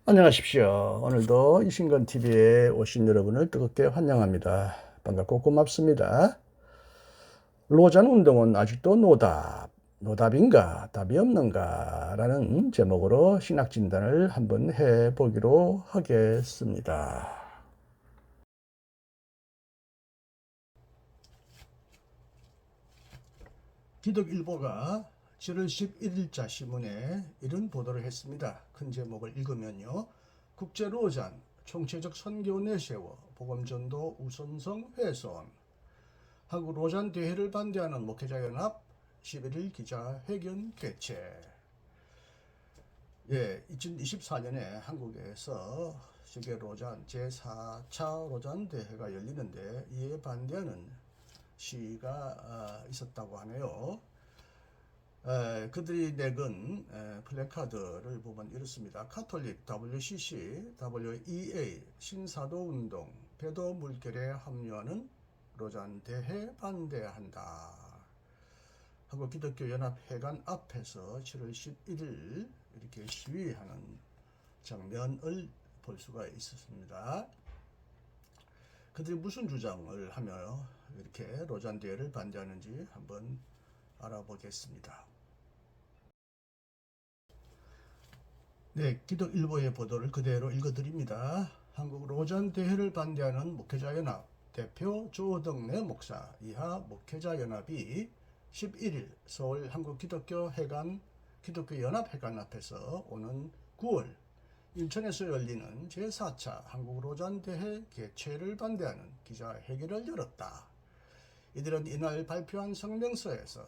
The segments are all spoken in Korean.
안녕하십시오. 오늘도 이신건TV에 오신 여러분을 뜨겁게 환영합니다. 반갑고 고맙습니다. 로잔 운동은 아직도 노답인가, 답이 없는가 라는 제목으로 신학 진단을 한번 해보기로 하겠습니다. 기독일보가 7월 11일자 신문에 이런 보도를 했습니다. 큰 제목을 읽으면요. 국제로잔, 총체적 선교 내세워, 복음전도 우선성 훼손. 한국 로잔 대회를 반대하는 목회자연합 11일 기자회견 개최. 2024년에 한국에서 세계 로잔 제4차 로잔 대회가 열리는데 이에 반대하는 시위가 있었다고 하네요. 그들이 내건 플래카드를 보면 이렇습니다. 카톨릭, WCC, WEA, 신사도운동, 배도 물결에 합류하는 로잔 대회 반대한다. 한국 기독교 연합 회관 앞에서 7월 11일 이렇게 시위하는 장면을 볼 수가 있었습니다. 그들이 무슨 주장을 하며 이렇게 로잔 대회를 반대하는지 한번 알아보겠습니다. 네, 기독일보의 보도를 그대로 읽어드립니다. 한국 로잔 대회를 반대하는 목회자연합 대표 조덕래 목사 이하 목회자연합이 11일 서울 한국기독교연합회관 앞에서 오는 9월 인천에서 열리는 제4차 한국로잔대회 개최를 반대하는 기자회견을 열었다. 이들은 이날 발표한 성명서에서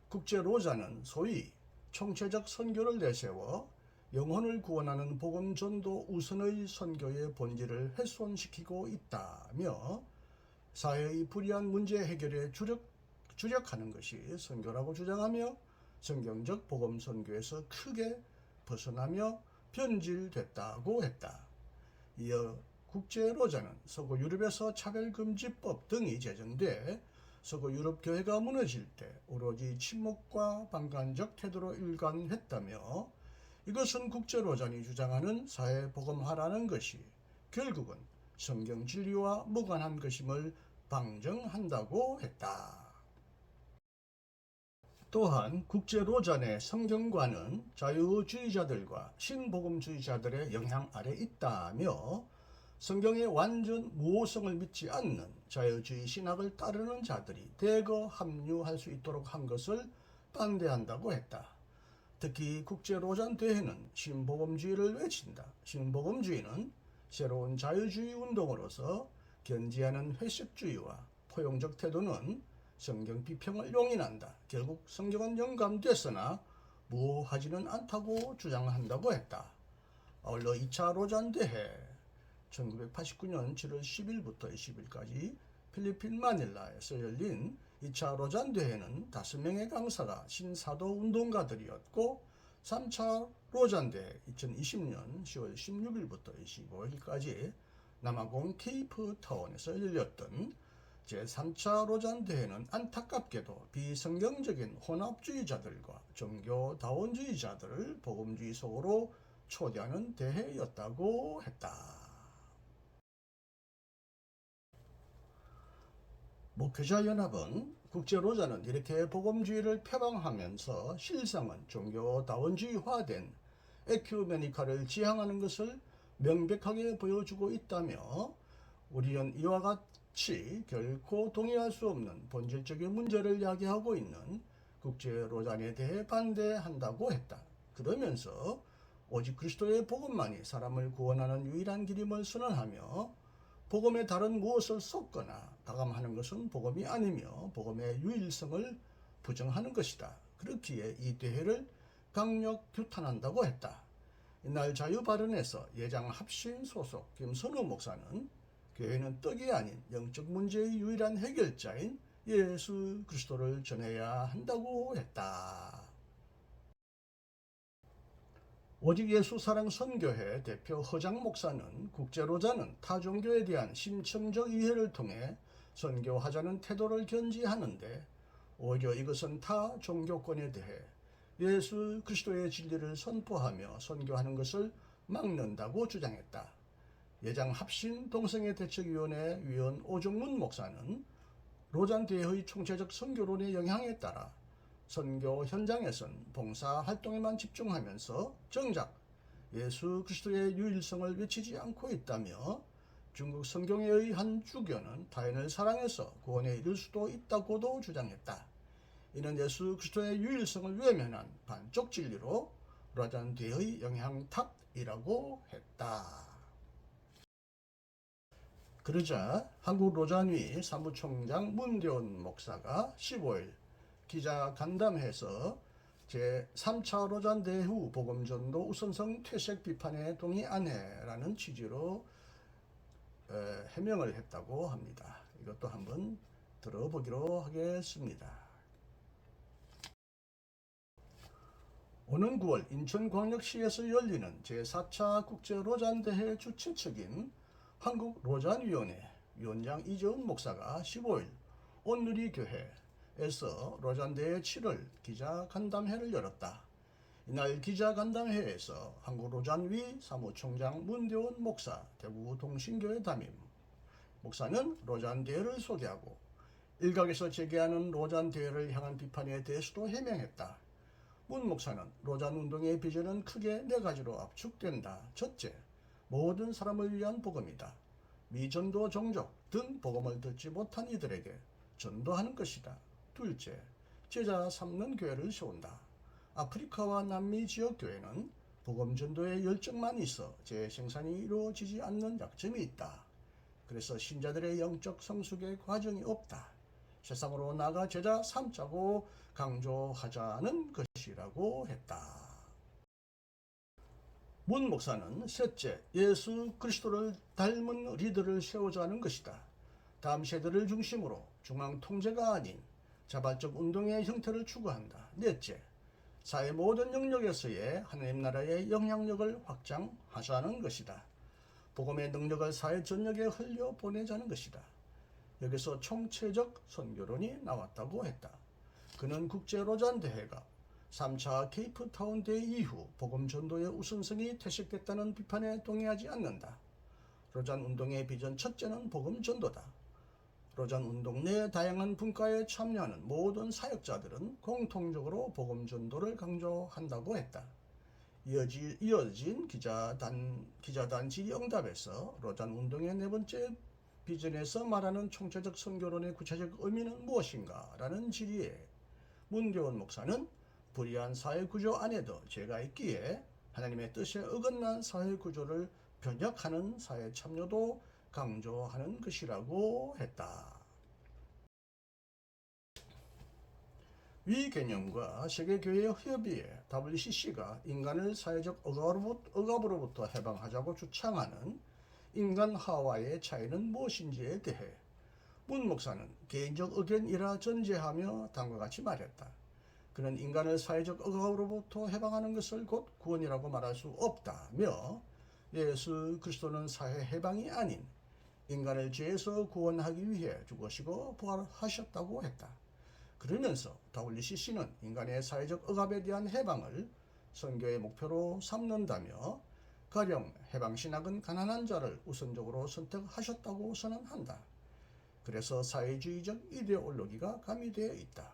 국제로잔은 소위 총체적 선교를 내세워 영혼을 구원하는 복음전도 우선의 선교의 본질을 훼손시키고 있다며 사회의 불이한 문제 해결에 주력하는 것이 선교라고 주장하며 성경적 복음 선교에서 크게 벗어나며 변질됐다고 했다. 이어 국제로자는 서구 유럽에서 차별금지법 등이 제정돼 서구 유럽 교회가 무너질 때 오로지 침묵과 방관적 태도로 일관했다며 이것은 국제로잔이 주장하는 사회복음화라는 것이 결국은 성경 진리와 무관한 것임을 방증한다고 했다. 또한 국제로잔의 성경관은 자유주의자들과 신복음주의자들의 영향 아래 있다며 성경의 완전 무오성을 믿지 않는 자유주의 신학을 따르는 자들이 대거 합류할 수 있도록 한 것을 반대한다고 했다. 특히 국제로잔 대회는 신복음주의를 외친다. 신복음주의는 새로운 자유주의 운동으로서 견지하는 회색주의와 포용적 태도는 성경 비평을 용인한다. 결국 성경은 영감됐으나 무효하지는 않다고 주장한다고 했다. 아울러 2차 로잔 대회 1989년 7월 10일부터 20일까지 필리핀 마닐라에서 열린 2차 로잔 대회는 5명의 강사가 신사도 운동가들이었고 3차 로잔 대회 2020년 10월 16일부터 25일까지 남아공 케이프타운에서 열렸던 제3차 로잔 대회는 안타깝게도 비성경적인 혼합주의자들과 종교다원주의자들을 복음주의 속으로 초대하는 대회였다고 했다. 목회자연합은 국제로자는 이렇게 복음주의를 표방하면서 실상은 종교다원주의화된 에큐메니카를 지향하는 것을 명백하게 보여주고 있다며 우리는 이와 같이 결코 동의할 수 없는 본질적인 문제를 야기하고 있는 국제로잔에 대해 반대한다고 했다. 그러면서 오직 그리스도의 복음만이 사람을 구원하는 유일한 길임을 선언하며 복음에 다른 무엇을 쏟거나 가감하는 것은 복음이 아니며 복음의 유일성을 부정하는 것이다. 그렇기에 이 대회를 강력 규탄한다고 했다. 이날 자유발언에서 예장 합신 소속 김선우 목사는 교회는 떡이 아닌 영적 문제의 유일한 해결자인 예수 그리스도를 전해야 한다고 했다. 오직 예수사랑 선교회 대표 허장 목사는 국제로자는 타종교에 대한 심층적 이해를 통해 선교하자는 태도를 견지하는데 오히려 이것은 타 종교권에 대해 예수 그리스도의 진리를 선포하며 선교하는 것을 막는다고 주장했다. 예장 합신 동성애 대책위원회 위원 오정문 목사는 로잔 대회의 총체적 선교론의 영향에 따라 선교 현장에선 봉사 활동에만 집중하면서 정작 예수 그리스도의 유일성을 외치지 않고 있다며 중국 성경에 한 주교는 타인을 사랑해서 구원에 이를 수도 있다고도 주장했다. 이는 예수 그리스도의 유일성을 외면한 반쪽 진리로 로잔 대회의 영향 탓이라고 했다. 그러자 한국 로잔위 사무총장 문대원 목사가 15일 기자 간담회에서 제3차 로잔 대회 후 복음전도 우선성 퇴색 비판에 동의 안 해라는 취지로 해명을 했다고 합니다. 이것도 한번 들어보기로 하겠습니다. 오는 9월 인천광역시에서 열리는 제4차 국제로잔대회 주최측인 한국로잔위원회 위원장 이재훈 목사가 15일 온누리교회에서 로잔대회 7월 기자간담회를 열었다. 이날 기자간담회에서 한국로잔위 사무총장 문대원 목사, 대구동신교회 담임 목사는 로잔대회를 소개하고 일각에서 제기하는 로잔대회를 향한 비판에 대해서도 해명했다. 문 목사는 로잔운동의 비전은 크게 4가지로 압축된다. 첫째, 모든 사람을 위한 복음이다. 미전도 종족 등 복음을 듣지 못한 이들에게 전도하는 것이다. 둘째, 제자 삼는 교회를 세운다. 아프리카와 남미 지역 교회는 복음 전도의 열정만 있어 재생산이 이루어지지 않는 약점이 있다. 그래서 신자들의 영적 성숙의 과정이 없다. 세상으로 나가 제자 삼자고 강조하자는 것이라고 했다. 문 목사는 셋째, 예수 그리스도를 닮은 리더를 세우자는 것이다. 다음 세대를 중심으로 중앙 통제가 아닌 자발적 운동의 형태를 추구한다. 넷째, 사회 모든 영역에서의 하나님 나라의 영향력을 확장하자는 것이다. 복음의 능력을 사회 전역에 흘려보내자는 것이다. 여기서 총체적 선교론이 나왔다고 했다. 그는 국제로잔대회가 3차 케이프타운 대회 이후 복음 전도의 우선성이 퇴색됐다는 비판에 동의하지 않는다. 로잔 운동의 비전 첫째는 복음 전도다. 로잔 운동 내 다양한 분과에 참여하는 모든 사역자들은 공통적으로 복음 전도를 강조한다고 했다. 이어진 기자단 질의응답에서 로잔 운동의 4번째 비전에서 말하는 총체적 선교론의 구체적 의미는 무엇인가? 라는 질의에 문대원 목사는 불의한 사회구조 안에도 죄가 있기에 하나님의 뜻에 어긋난 사회구조를 변혁하는 사회 참여도 강조하는 것이라고 했다. 위 개념과 세계교회 협의회 WCC가 인간을 사회적 억압으로부터 해방하자고 주창하는 인간 하와의 차이는 무엇인지에 대해 문 목사는 개인적 의견이라 전제하며 다음과 같이 말했다. 그는 인간을 사회적 억압으로부터 해방하는 것을 곧 구원이라고 말할 수 없다며 예수 그리스도는 사회 해방이 아닌 인간을 죄에서 구원하기 위해 죽으시고 부활하셨다고 했다. 그러면서 WCC는 인간의 사회적 억압에 대한 해방을 선교의 목표로 삼는다며 가령 해방신학은 가난한 자를 우선적으로 선택하셨다고 선언한다. 그래서 사회주의적 이데올로기가 가미되어 있다.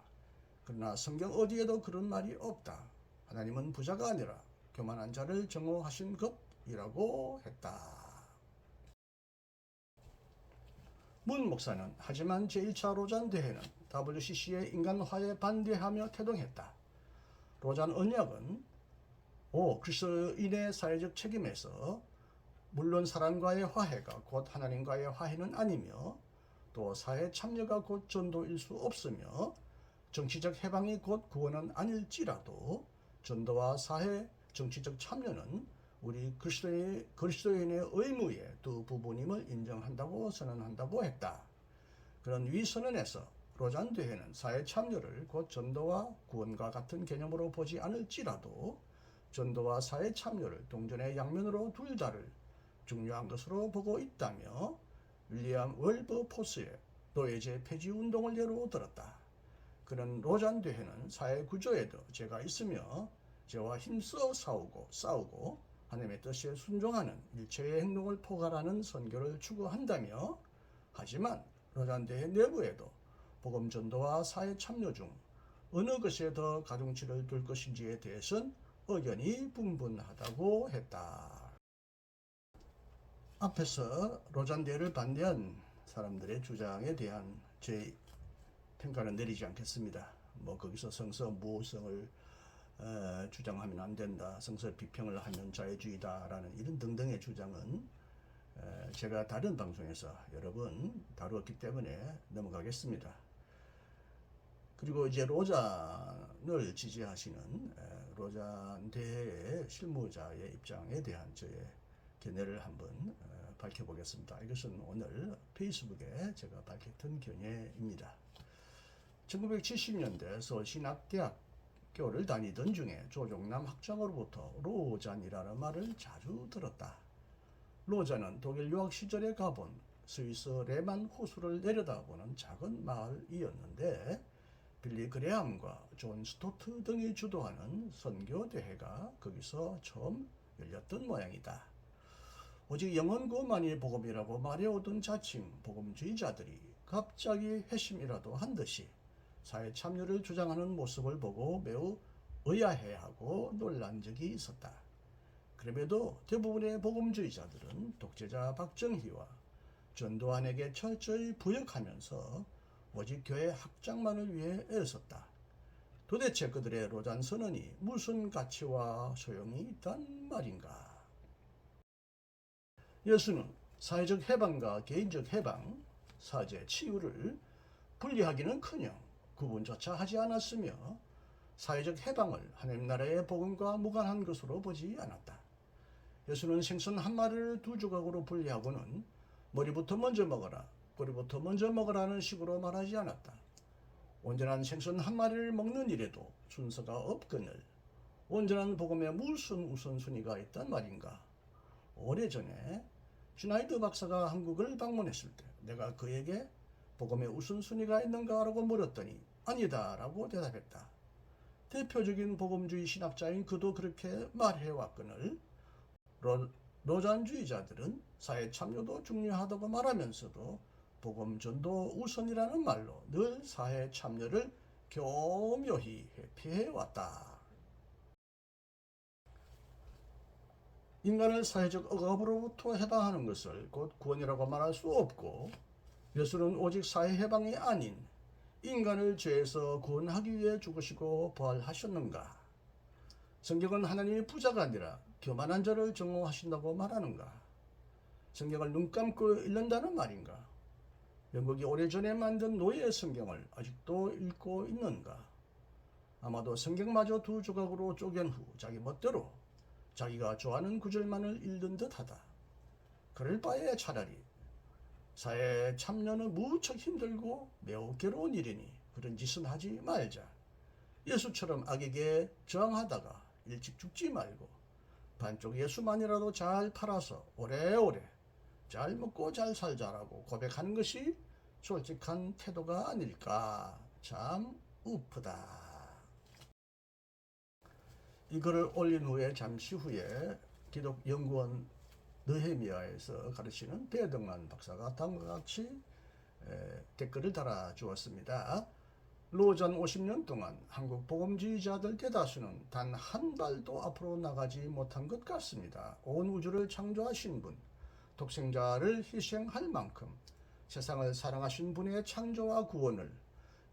그러나 성경 어디에도 그런 말이 없다. 하나님은 부자가 아니라 교만한 자를 정오하신 것이라고 했다. 문 목사는 하지만 제1차 로잔 대회는 WCC의 인간화에 반대하며 태동했다. 로잔 언약은 그리스도인의 사회적 책임에서 물론 사람과의 화해가 곧 하나님과의 화해는 아니며 또 사회 참여가 곧 전도일 수 없으며 정치적 해방이 곧 구원은 아닐지라도 전도와 사회 정치적 참여는 우리 그리스도인의 의무의 두 부분임을 인정한다고 선언한다고 했다. 그런 위 선언에서 로잔 대회는 사회 참여를 곧 전도와 구원과 같은 개념으로 보지 않을지라도 전도와 사회 참여를 동전의 양면으로 둘 다를 중요한 것으로 보고 있다며 윌리엄 월버포스의 노예제 폐지 운동을 예로 들었다. 그는 로잔 대회는 사회 구조에도 죄가 있으며 죄와 힘써 싸우고 하나님의 뜻에 순종하는 일체의 행동을 포괄하는 선교를 추구한다며, 하지만 로잔대회 내부에도 복음 전도와 사회 참여 중 어느 것에 더 가중치를 둘 것인지에 대해서는 의견이 분분하다고 했다. 앞에서 로잔대회를 반대한 사람들의 주장에 대한 제 평가는 내리지 않겠습니다. 거기서 성서 무호성을 주장하면 안 된다, 성서 비평을 하면 자유주의다라는 이런 등등의 주장은 제가 다른 방송에서 여러 번 다루었기 때문에 넘어가겠습니다. 그리고 이제 로잔을 지지하시는 로잔 대회의 실무자의 입장에 대한 저의 견해를 한번 밝혀보겠습니다. 이것은 오늘 페이스북에 제가 밝혔던 견해입니다. 1970년대 서울신학대학교를 다니던 중에 조종남 학장으로부터 로잔이라는 말을 자주 들었다. 로잔은 독일 유학 시절에 가본 스위스 레만 호수를 내려다보는 작은 마을이었는데, 빌리 그레함과 존 스토트 등이 주도하는 선교대회가 거기서 처음 열렸던 모양이다. 오직 영원구원만이 복음이라고 말해오던 자칭 복음주의자들이 갑자기 회심이라도 한 듯이 사회 참여를 주장하는 모습을 보고 매우 의아해하고 놀란 적이 있었다. 그럼에도 대부분의 복음주의자들은 독재자 박정희와 전두환에게 철저히 부역하면서 오직 교회 확장만을 위해 애썼다. 도대체 그들의 로잔 선언이 무슨 가치와 소용이 있단 말인가? 예수는 사회적 해방과 개인적 해방, 사제, 치유를 분리하기는커녕 구분조차 하지 않았으며, 사회적 해방을 하나님 나라의 복음과 무관한 것으로 보지 않았다. 예수는 생선 한 마리를 두 조각으로 분리하고는 머리부터 먼저 먹어라, 꼬리부터 먼저 먹으라는 식으로 말하지 않았다. 온전한 생선 한 마리를 먹는 일에도 순서가 없거늘 온전한 복음에 무슨 우선순위가 있단 말인가? 오래전에 슈나이드 박사가 한국을 방문했을 때 내가 그에게 복음에 우선순위가 있는가라고 물었더니 아니다 라고 대답했다. 대표적인 복음주의 신학자인 그도 그렇게 말해왔거늘 로잔주의자들은 사회 참여도 중요하다고 말하면서도 복음 전도 우선이라는 말로 늘 사회 참여를 교묘히 회피해왔다. 인간을 사회적 억압으로부터 해방하는 것을 곧 구원이라고 말할 수 없고, 예수는 오직 사회 해방이 아닌 인간을 죄에서 구원하기 위해 죽으시고 부활하셨는가? 성경은 하나님이 부자가 아니라 교만한 자를 정오하신다고 말하는가? 성경을 눈 감고 읽는다는 말인가? 영국이 오래전에 만든 노예 성경을 아직도 읽고 있는가? 아마도 성경마저 두 조각으로 쪼갠 후 자기 멋대로 자기가 좋아하는 구절만을 읽는 듯하다. 그럴 바에 차라리 사회 참여는 무척 힘들고 매우 괴로운 일이니 그런 짓은 하지 말자. 예수처럼 악에게 저항하다가 일찍 죽지 말고 반쪽 예수만이라도 잘 팔아서 오래오래 잘 먹고 잘 살자라고 고백하는 것이 솔직한 태도가 아닐까. 참 우프다. 이 글을 올린 후에 잠시 후에 기독연구원 느헤미야에서 가르치는 배덕만 박사가 다음과 같이 댓글을 달아주었습니다. 로잔 50년 동안 한국 복음주의자들 대다수는 단 한 발도 앞으로 나가지 못한 것 같습니다. 온 우주를 창조하신 분, 독생자를 희생할 만큼 세상을 사랑하신 분의 창조와 구원을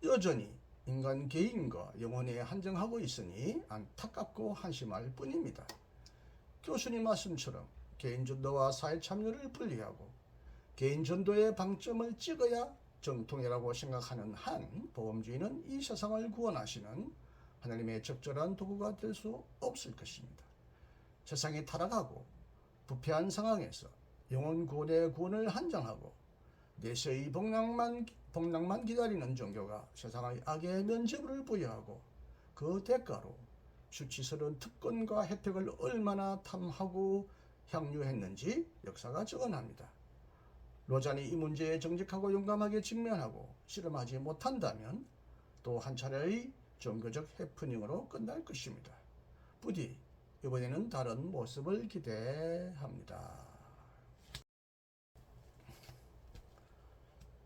여전히 인간 개인과 영혼에 한정하고 있으니 안타깝고 한심할 뿐입니다. 교수님 말씀처럼 개인 전도와 사회 참여를 분리하고 개인 전도의 방점을 찍어야 정통이라고 생각하는 한 복음주의는 이 세상을 구원하시는 하나님의 적절한 도구가 될 수 없을 것입니다. 세상이 타락하고 부패한 상황에서 영혼 구원의 구원을 한정하고 내세의 복락만 기다리는 종교가 세상의 악의 면죄부를 부여하고 그 대가로 수치스러운 특권과 혜택을 얼마나 탐하고 향유했는지 역사가 적어납니다. 로잔이 이 문제에 정직하고 용감하게 직면하고 실험하지 못한다면 또 한 차례의 종교적 해프닝으로 끝날 것입니다. 부디 이번에는 다른 모습을 기대합니다.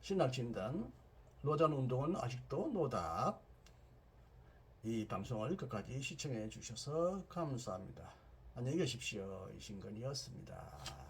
신학진단 노전 운동은 아직도 노답. 이 방송을 끝까지 시청해 주셔서 감사합니다. 안녕히 계십시오. 이신건이었습니다.